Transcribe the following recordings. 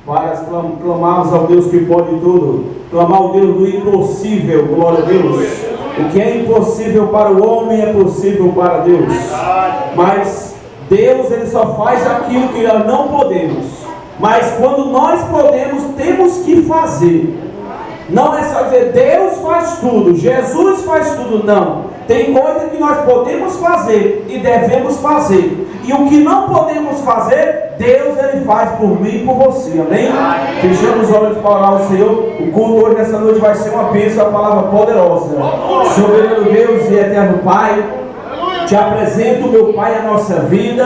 para clamarmos ao Deus que pode tudo, clamar ao Deus do impossível. Glória a Deus. O que é impossível para o homem é possível para Deus. Mas Deus, Ele só faz aquilo que nós não podemos. Mas quando nós podemos, temos que fazer. Não é só dizer Deus faz tudo, Jesus faz tudo, não. Tem coisa que nós podemos fazer e devemos fazer. E o que não podemos fazer, Deus Ele faz por mim e por você, amém? Fechamos os olhos para orar ao Senhor. O culto hoje, nessa noite, vai ser uma bênção, uma palavra poderosa. Soberano Deus e eterno Pai, te apresento, meu Pai, a nossa vida.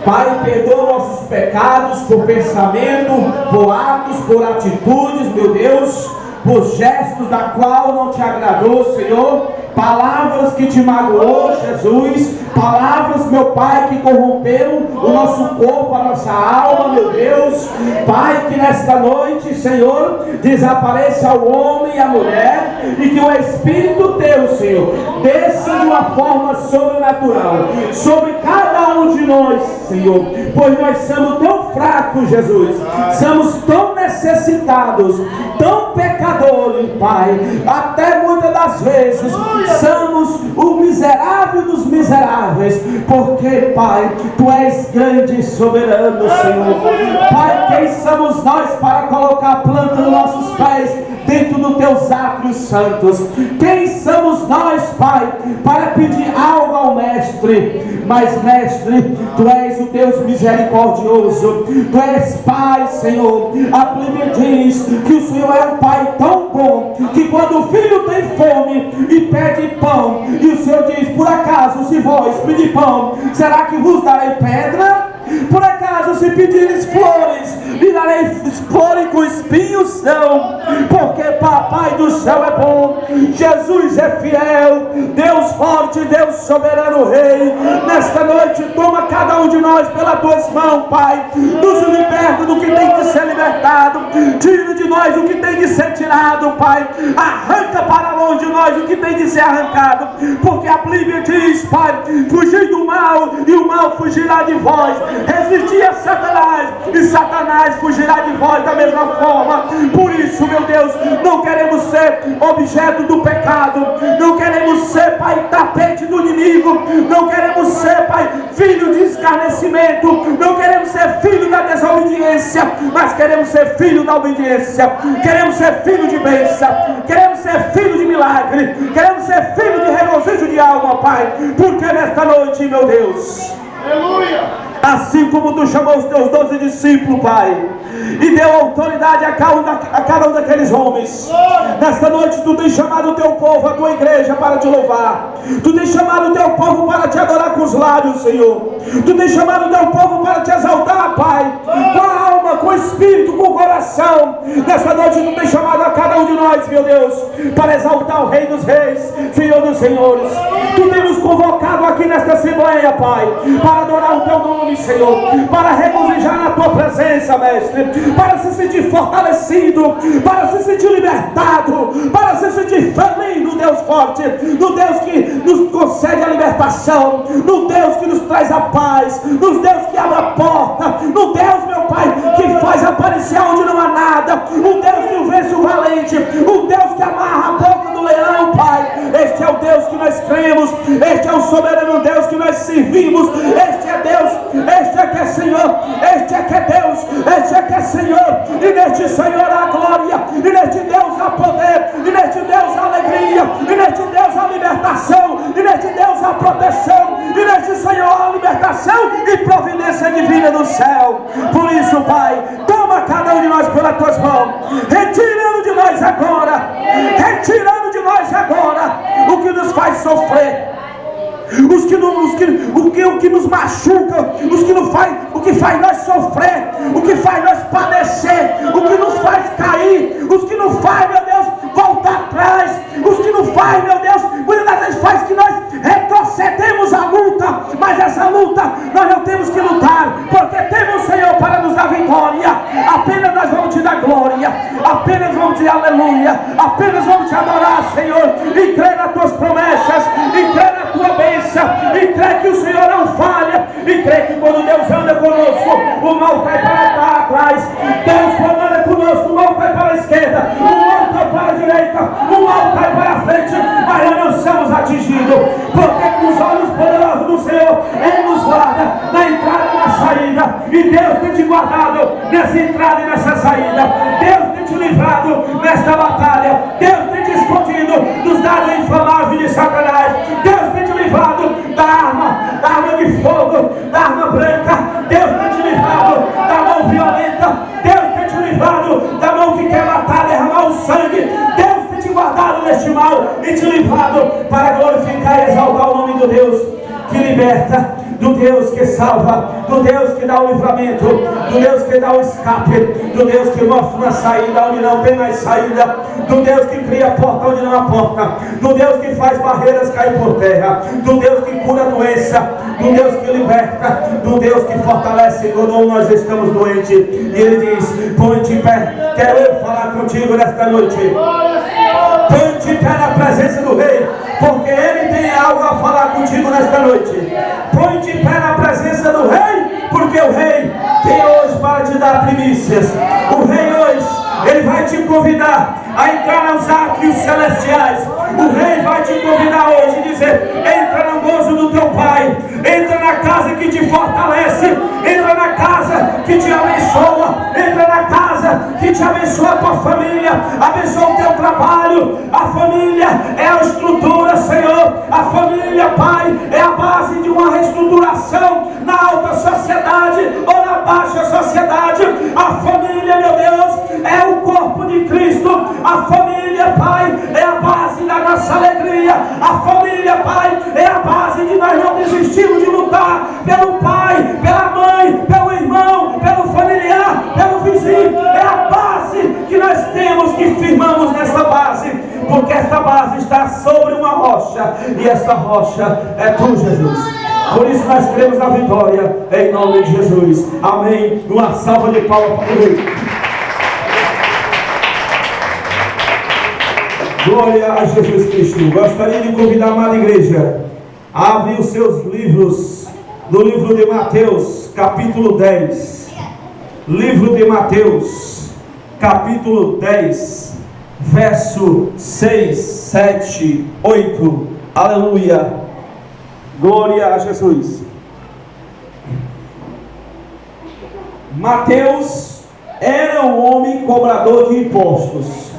Pai, perdoa nossos pecados por pensamento, por atos, por atitudes, meu Deus, por gestos da qual não te agradou, Senhor. Palavras que te magoou, Jesus. Palavras, meu Pai, que corromperam o nosso corpo, a nossa alma, meu Deus. Pai, que nesta noite, Senhor, desapareça o homem e a mulher, e que o Espírito Teu, Senhor, desça de uma forma sobrenatural sobre cada um de nós, Senhor, pois nós somos tão fracos, Jesus, somos tão necessitados, tão pecadores, Pai, até muitas das vezes somos o miserável dos miseráveis, porque, Pai, Tu és grande e soberano, Senhor. Pai, quem somos nós para colocar a planta dos nossos pés dentro dos Teus átrios santos? Quem somos nós, Pai, para pedir algo ao Mestre? Mas, Mestre, Tu és o Deus misericordioso, Tu és Pai, Senhor. A Bíblia diz que o Senhor é um Pai tão bom, que quando o filho tem fome e pede pão, e o Senhor diz: por acaso, se vós pedir pão, será que vos darei pedra? Por acaso, se pedires flores, lhe darei flores com espinhos? Não, porque Papai do céu é bom, Jesus é fiel, Deus forte, Deus soberano, Rei. Nesta noite, toma cada um de nós pelas tuas mãos, Pai, nos liberta do que tem que ser libertado, tira de nós o que tem que ser tirado, Pai, arranca para longe de nós o que tem que ser arrancado, porque a Bíblia diz, Pai, fugir do mal e o mal fugirá de vós. Resistir a Satanás e Satanás fugirá de vós da mesma forma. Por isso, meu Deus, não queremos ser objeto do pecado, não queremos ser, Pai, tapete do inimigo, não queremos ser, Pai, filho de escarnecimento, não queremos ser filho da desobediência, mas queremos ser filho da obediência, queremos ser filho de bênção, queremos ser filho de milagre, queremos ser filho de regozijo de alma, Pai, porque nesta noite, meu Deus, aleluia, assim como Tu chamou os Teus 12 discípulos, Pai, e deu autoridade a cada um daqueles homens, nesta noite Tu tens chamado o Teu povo, a Tua igreja, para Te louvar. Tu tens chamado o Teu povo para Te adorar com os lábios, Senhor. Tu tens chamado o Teu povo para Te exaltar, Pai, com a alma, com o espírito, com o coração. Nesta noite Tu tens chamado a cada um de nós, meu Deus, para exaltar o Rei dos Reis, Senhor dos Senhores. Tu tens nos convocado aqui nesta assembleia, Pai, para adorar o Teu nome, Senhor, para regozijar na Tua presença, Mestre, para se sentir fortalecido, para se sentir libertado, para se sentir feliz no Deus forte, no Deus que nos concede a libertação, no Deus que nos traz a paz, no Deus que abre a porta, no Deus, meu Pai, que faz aparecer onde não há nada, o Deus que vence o valente, o Deus que amarra a boca do leão, Pai. Este é o Deus que nós cremos, este é o soberano Deus que nós servimos, este é Deus, este é que é Senhor, este é que é Deus, este é que é Senhor, e neste Senhor há glória, e neste Deus há poder, e neste Deus há alegria, e neste Deus há libertação, e neste Deus há proteção, e neste Senhor há libertação e providência divina do céu. Por isso, Pai, toma cada um de nós pelas Tuas mãos, retirando de nós agora, o que nos faz sofrer, o que nos machuca, o que faz nós sofrer, o que faz nós padecer, o que nos faz cair, os que nos faz, meu Deus, voltar atrás, os que nos faz, meu Deus, muitas das vezes faz que nós retrocedemos a luta, mas essa luta nós não temos que lutar, porque temos o Senhor para nos dar vitória. Apenas nós vamos Te dar glória, apenas vamos Te aleluia, apenas vamos Te adorar, Senhor, e crer nas Tuas promessas, e crer na Tua bênção, e crer que o Senhor não falha, e crer que quando Deus anda conosco, o mal cai para atrás. Deus esquerda, o mal cai para a direita, o mal cai para a frente, mas nós não somos atingidos, porque com os olhos poderosos do Senhor, Ele nos guarda na entrada e na saída, e Deus tem te guardado nessa entrada e nessa saída. Deus tem te livrado nesta batalha. Deus tem te escondido dos dados inflamáveis de Satanás. Deus tem te livrado da arma de fogo, da arma branca. Deus tem te livrado da mão violenta. Deus tem te livrado da mão que quer matar, derramar o sangue. Deus tem te guardado deste mal e te livrado para glorificar e exaltar o nome do Deus que liberta, do Deus que salva, do Deus que dá o livramento, do Deus que dá o escape, do Deus que mostra uma saída onde não tem mais saída, do Deus que cria porta onde não há porta, do Deus que faz barreiras cair por terra, do Deus que cura a doença, do Deus que liberta, do Deus que fortalece quando nós estamos doentes. E Ele diz: põe-te em pé, quero eu falar contigo nesta noite. Põe-te em pé na presença do Rei, porque Ele tem algo a falar contigo nesta noite. Põe-te em pé na presença do Rei, porque o Rei tem hoje para te dar primícias. O Rei hoje, Ele vai te convidar a entrar nos átrios celestiais. O Rei vai te convidar hoje e dizer: entra no gozo do teu Pai, entra na casa que te fortalece, entra na casa que te abençoa, entra na casa que te abençoa a tua família, abençoa o teu trabalho. A família é a estrutura, Senhor. A família, Pai, é a base de uma reestruturação na alta sociedade ou na baixa sociedade. A família, meu Deus, é o corpo de Cristo. A família, Pai, é a base da nossa alegria. A família, Pai, é a base de nós não desistirmos de lutar pelo pai, pela mãe, pelo irmão, pelo familiar, pelo vizinho. É a base que nós temos, que firmamos nessa base, porque esta base está sobre uma rocha, e esta rocha é tu, Jesus. Por isso nós cremos na vitória, em nome de Jesus. Amém. Uma salva de palmas para o Rei. Glória a Jesus Cristo. Gostaria de convidar a amada igreja a abrir os seus livros no livro de Mateus, capítulo 10. Livro de Mateus, capítulo 10, verso 6, 7, 8. Aleluia. Glória a Jesus. Mateus era um homem cobrador de impostos.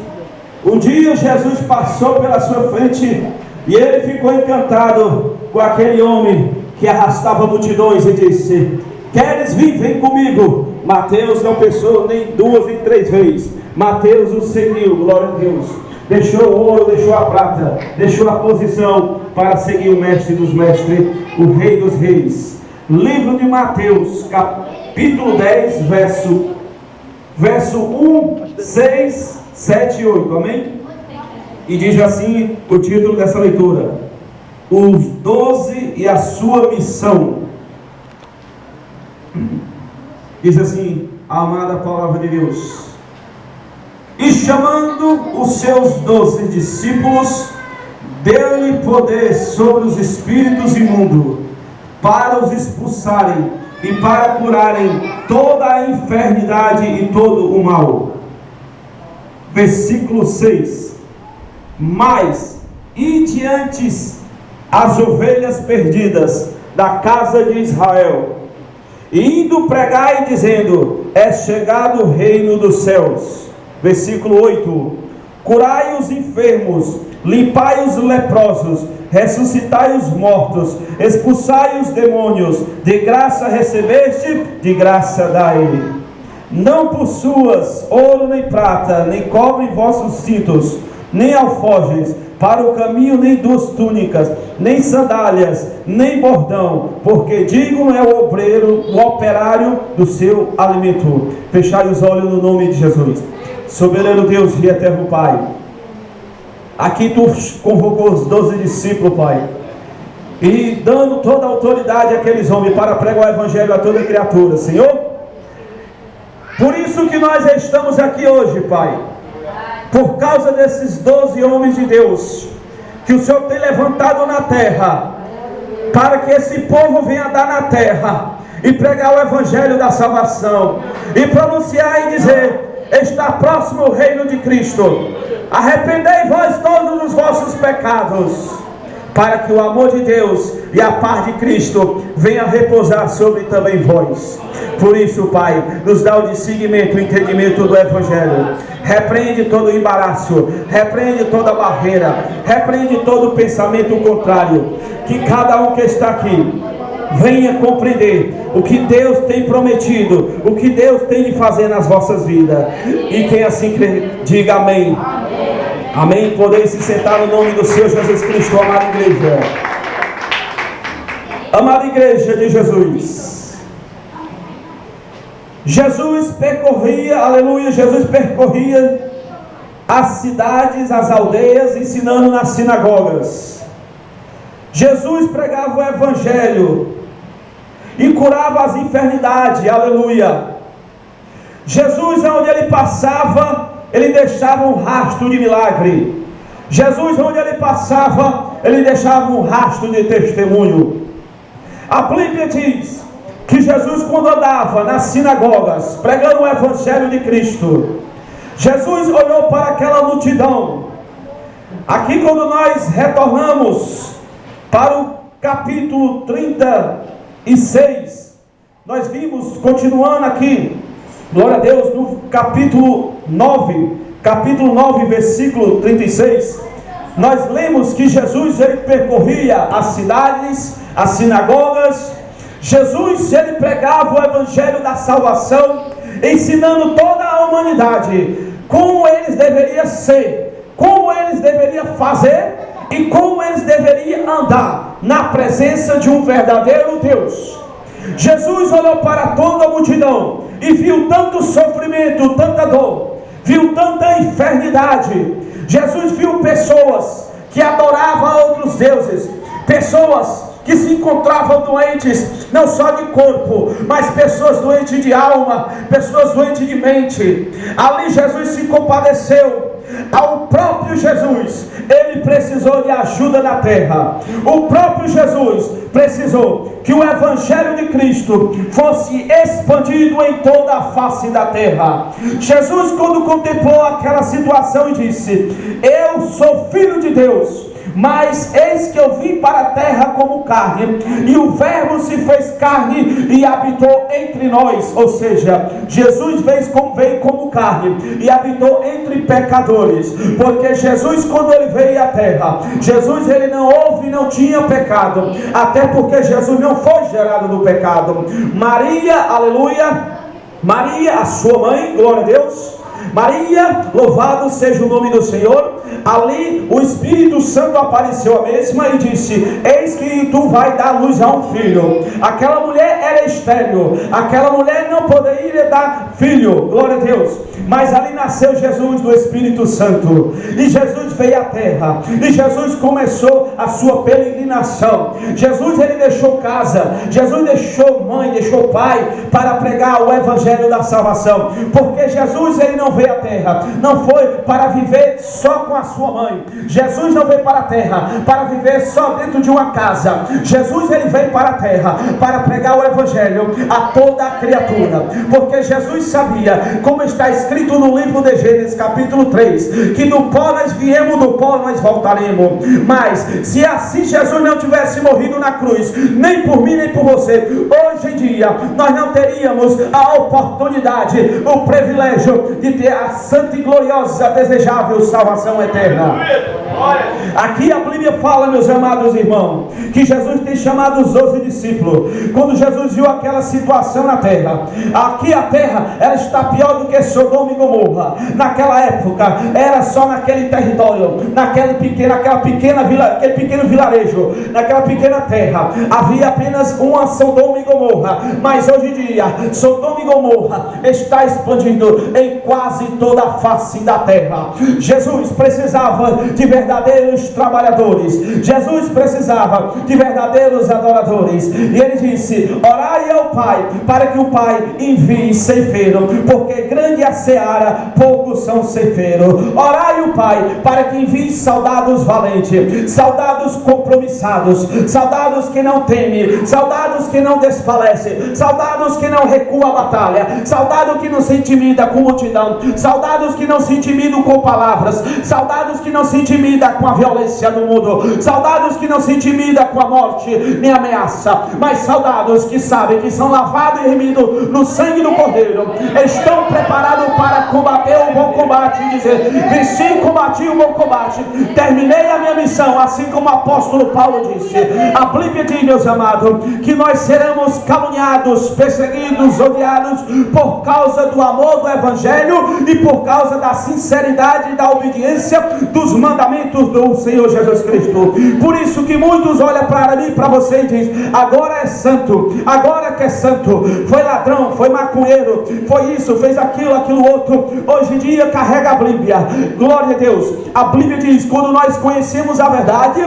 Um dia Jesus passou pela sua frente e ele ficou encantado com aquele homem que arrastava multidões e disse: queres vir? Vem comigo. Mateus não pensou nem duas nem três vezes. Mateus o seguiu, glória a Deus. Deixou o ouro, deixou a prata, deixou a posição para seguir o mestre dos mestres, o Rei dos reis. Livro de Mateus, capítulo 10, verso 1, 6, 7 e 8, amém? E diz assim o título dessa leitura: Os 12 e a sua missão. Diz assim a amada palavra de Deus: e chamando os seus 12 discípulos, deu-lhe poder sobre os espíritos imundos, para os expulsarem e para curarem toda a enfermidade e todo o mal. Versículo 6: mas ide antes as ovelhas perdidas da casa de Israel, e indo pregai dizendo: é chegado o reino dos céus. Versículo 8: curai os enfermos, limpai os leprosos, ressuscitai os mortos, expulsai os demônios. De graça recebeste, de graça dai. Não possuas ouro nem prata, nem cobre em vossos cintos, nem alforjes para o caminho, nem duas túnicas, nem sandálias, nem bordão, porque digno é o obreiro, o operário do seu alimento. Fechai os olhos no nome de Jesus. Soberano Deus e eterno Pai, aqui tu convocou os 12 discípulos, Pai, e dando toda a autoridade àqueles homens para pregar o evangelho a toda criatura, Senhor. Por isso que nós estamos aqui hoje, Pai, por causa desses 12 homens de Deus que o Senhor tem levantado na terra, para que esse povo venha dar na terra e pregar o evangelho da salvação, e pronunciar e dizer: está próximo o reino de Cristo. Arrependei vós todos os vossos pecados, para que o amor de Deus e a paz de Cristo venha repousar sobre também vós. Por isso, Pai, nos dá o discernimento, o entendimento do Evangelho. Repreende todo o embaraço, repreende toda barreira, repreende todo o pensamento contrário. Que cada um que está aqui venha compreender o que Deus tem prometido, o que Deus tem de fazer nas vossas vidas. E quem assim crê, diga amém. Amém. Podeis se sentar no nome do Senhor Jesus Cristo, amada igreja. Amada igreja de Jesus. Jesus percorria, aleluia, Jesus percorria as cidades, as aldeias, ensinando nas sinagogas. Jesus pregava o Evangelho e curava as enfermidades, aleluia. Jesus, onde ele passava, ele deixava um rastro de milagre. Jesus, onde ele passava, ele deixava um rastro de testemunho. A Bíblia diz que Jesus, quando andava nas sinagogas, pregando o Evangelho de Cristo, Jesus olhou para aquela multidão. Aqui, quando nós retornamos para o capítulo 36, nós vimos, continuando aqui, glória a Deus, no capítulo 9, versículo 36, nós lemos que Jesus, ele percorria as cidades, as sinagogas. Jesus, ele pregava o Evangelho da salvação, ensinando toda a humanidade como eles deveriam ser, como eles deveriam fazer e como eles deveriam andar na presença de um verdadeiro Deus. Jesus olhou para toda a multidão e viu tanto sofrimento, tanta dor, viu tanta enfermidade. Jesus viu pessoas que adoravam outros deuses, pessoas que se encontravam doentes, não só de corpo, mas pessoas doentes de alma, pessoas doentes de mente. Ali Jesus se compadeceu. Ao próprio Jesus, ele precisou de ajuda na terra. O próprio Jesus precisou que o Evangelho de Cristo fosse expandido em toda a face da terra. Jesus, quando contemplou aquela situação, e disse: eu sou filho de Deus, mas eis que eu vim para a terra como carne, e o Verbo se fez carne e habitou entre nós. Ou seja, Jesus veio como carne e habitou entre pecadores. Porque Jesus, quando ele veio à terra, Jesus, ele não houve, não tinha pecado, até porque Jesus não foi gerado do pecado. Maria, aleluia, Maria, a sua mãe, glória a Deus, Maria, louvado seja o nome do Senhor. Ali o Espírito Santo apareceu a mesma e disse: eis que tu vai dar luz a um filho. Aquela mulher era estéril, aquela mulher não poderia dar filho, glória a Deus, mas ali nasceu Jesus do Espírito Santo, e Jesus veio à terra, e Jesus começou a sua peregrinação. Jesus, ele deixou casa, Jesus deixou mãe, deixou pai, para pregar o Evangelho da salvação. Porque Jesus, ele não veio à terra, não foi para viver só com a sua mãe. Jesus não veio para a terra para viver só dentro de uma casa. Jesus, ele veio para a terra para pregar o Evangelho a toda a criatura. Porque Jesus sabia, como está escrito no livro de Gênesis capítulo 3, que do pó nós viemos, do pó nós voltaremos. Mas se assim Jesus não tivesse morrido na cruz, nem por mim nem por você, hoje em dia nós não teríamos a oportunidade, o privilégio de ter a santa e gloriosa, desejável salvação eterna. Aqui a Bíblia fala, meus amados irmãos, que Jesus tem chamado os 12 discípulos. Quando Jesus viu aquela situação na terra, aqui a terra, ela está pior do que Sodoma e Gomorra. Naquela época, era só naquele território, aquele pequeno vilarejo, naquela pequena terra, havia apenas uma Sodoma e Gomorra. Mas hoje em dia, Sodoma e Gomorra está expandindo em quase toda a face da terra. Jesus precisava de verdadeiros trabalhadores. Jesus precisava de verdadeiros adoradores. E ele disse: orai Orai ao Pai, para que o Pai envie ceifeiro, porque grande é a seara, poucos são ceifeiros. Orai ao Pai, para que envie soldados valentes, soldados compromissados, soldados que não temem, soldados que não desfalecem, soldados que não recuam a batalha, soldado que não se intimida com multidão, soldados que não se intimidam com palavras, soldados que não se intimidam com a violência do mundo, soldados que não se intimidam com a morte nem ameaça, mas soldados que sabem que são lavados e remidos no sangue do Cordeiro, estão preparados para combater o bom combate e dizer: venci e combati o bom combate, terminei a minha missão, assim como o apóstolo Paulo disse. A Bíblia diz, meus amados, que nós seremos caluniados, perseguidos, odiados por causa do amor do Evangelho e por causa da sinceridade e da obediência dos mandamentos do Senhor Jesus Cristo. Por isso que muitos olham para mim, para você e dizem: agora é santo, agora que é santo, foi ladrão, foi maconheiro, foi isso, fez aquilo, aquilo outro. Hoje em dia carrega a Bíblia. Glória a Deus. A Bíblia diz: quando nós conhecemos a verdade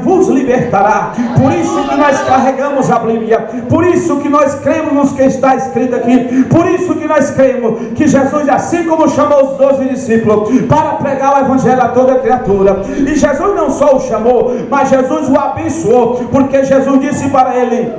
vos libertará. Por isso que nós carregamos a Bíblia, por isso que nós cremos no que está escrito aqui, por isso que nós cremos que Jesus, assim como chamou os 12 discípulos para pregar o Evangelho a toda criatura, e Jesus não só o chamou, mas Jesus o abençoou, porque Jesus disse para ele,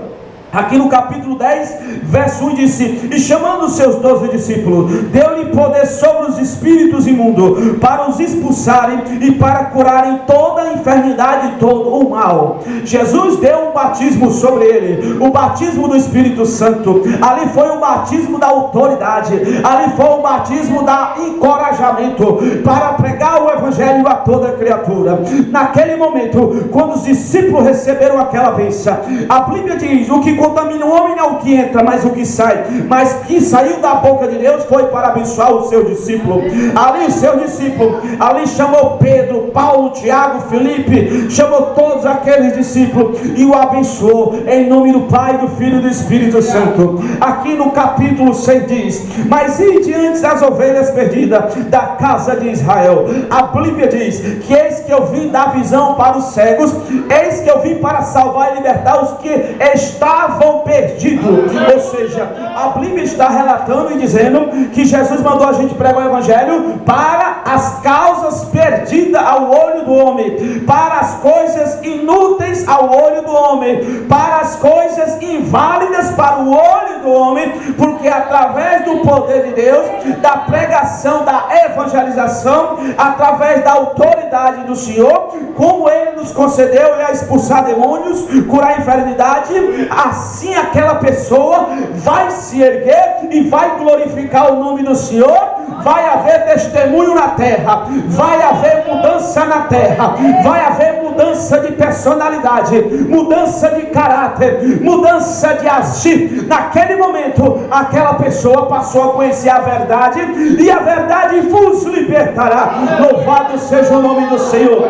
aqui no capítulo 10, verso 1, disse: e chamando os seus 12 discípulos, deu-lhe poder sobre os espíritos imundos, para os expulsarem e para curarem toda a enfermidade e todo o mal. Jesus deu um batismo sobre ele, o batismo do Espírito Santo. Ali foi o batismo da autoridade, ali foi o batismo da encorajamento para pregar o Evangelho a toda criatura. Naquele momento, quando os discípulos receberam aquela bênção, a Bíblia diz: o que contamina o homem não é o que entra, mas o que sai. Mas que saiu da boca de Deus foi para abençoar o seu discípulo. Ali o seu discípulo, ali chamou Pedro, Paulo, Tiago, Felipe, chamou todos aqueles discípulos e o abençoou em nome do Pai, do Filho e do Espírito Santo. Aqui no capítulo 6 diz: mas ide antes as ovelhas perdidas da casa de Israel. A Bíblia diz que eis que eu vim dar visão para os cegos, eis que eu vim para salvar e libertar os que estavam perdidos. Ou seja, a Bíblia está relatando e dizendo que Jesus mandou a gente pregar o Evangelho para as causas perdidas ao olho do homem, para as coisas inúteis ao olho do homem, para as coisas inválidas para o olho do homem, porque através do poder de Deus, da pregação, da evangelização, através da autoridade do Senhor, como Ele nos concedeu a expulsar demônios, curar enfermidade, assim aquela pessoa vai se erguer e vai glorificar o nome do Senhor. Vai haver testemunho na terra, vai haver mudança na terra, vai haver mudança de personalidade, mudança de caráter, mudança de agir. Naquele momento, aquela pessoa passou a conhecer a verdade, e a verdade vos libertará. Louvado seja o nome do Senhor.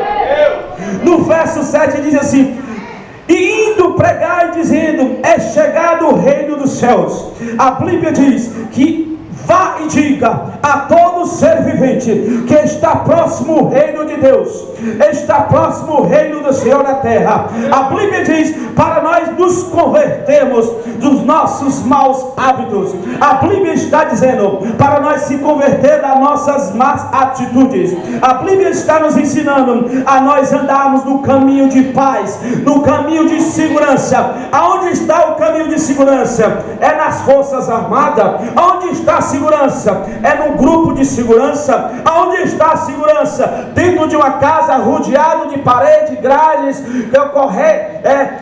No verso 7 diz assim: e indo pregar dizendo: é chegado o reino dos céus. A Bíblia diz que vá e diga a todo ser vivente que está próximo o reino de Deus, está próximo o reino do Senhor na terra. A Bíblia diz para nós nos convertermos dos nossos maus hábitos. A Bíblia está dizendo para nós se converter das nossas más atitudes. A Bíblia está nos ensinando a nós andarmos no caminho de paz, no caminho de segurança. Aonde está o caminho de segurança? É nas forças armadas. Aonde está a segurança? É num grupo de segurança. Aonde está a segurança? Dentro de uma casa rodeado de parede, grades,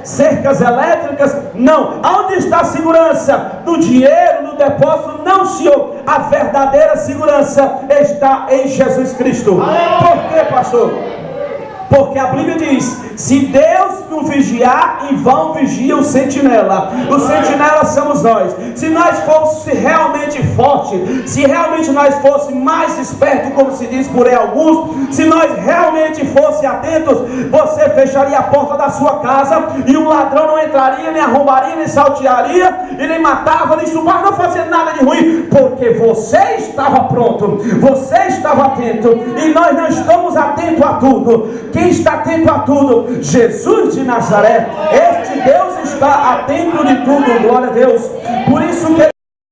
cercas elétricas? Não. Aonde está a segurança? No dinheiro, no depósito? Não, Senhor. A verdadeira segurança está em Jesus Cristo. Por quê, pastor? Porque a Bíblia diz: se Deus não vigiar, em vão vigia o sentinela. O sentinela somos nós. Se nós fôssemos realmente fortes, se realmente nós fôssemos mais espertos, como se diz por aí alguns, se nós realmente fossemos atentos, você fecharia a porta da sua casa e um ladrão não entraria, nem arrombaria, nem saltearia, e nem matava, nem estupava, não fazia nada de ruim, porque você estava pronto, você estava atento, e nós não estamos atentos a tudo. Quem está atento a tudo? Jesus de Nazaré. Este Deus está atento de tudo, glória a Deus. Por isso que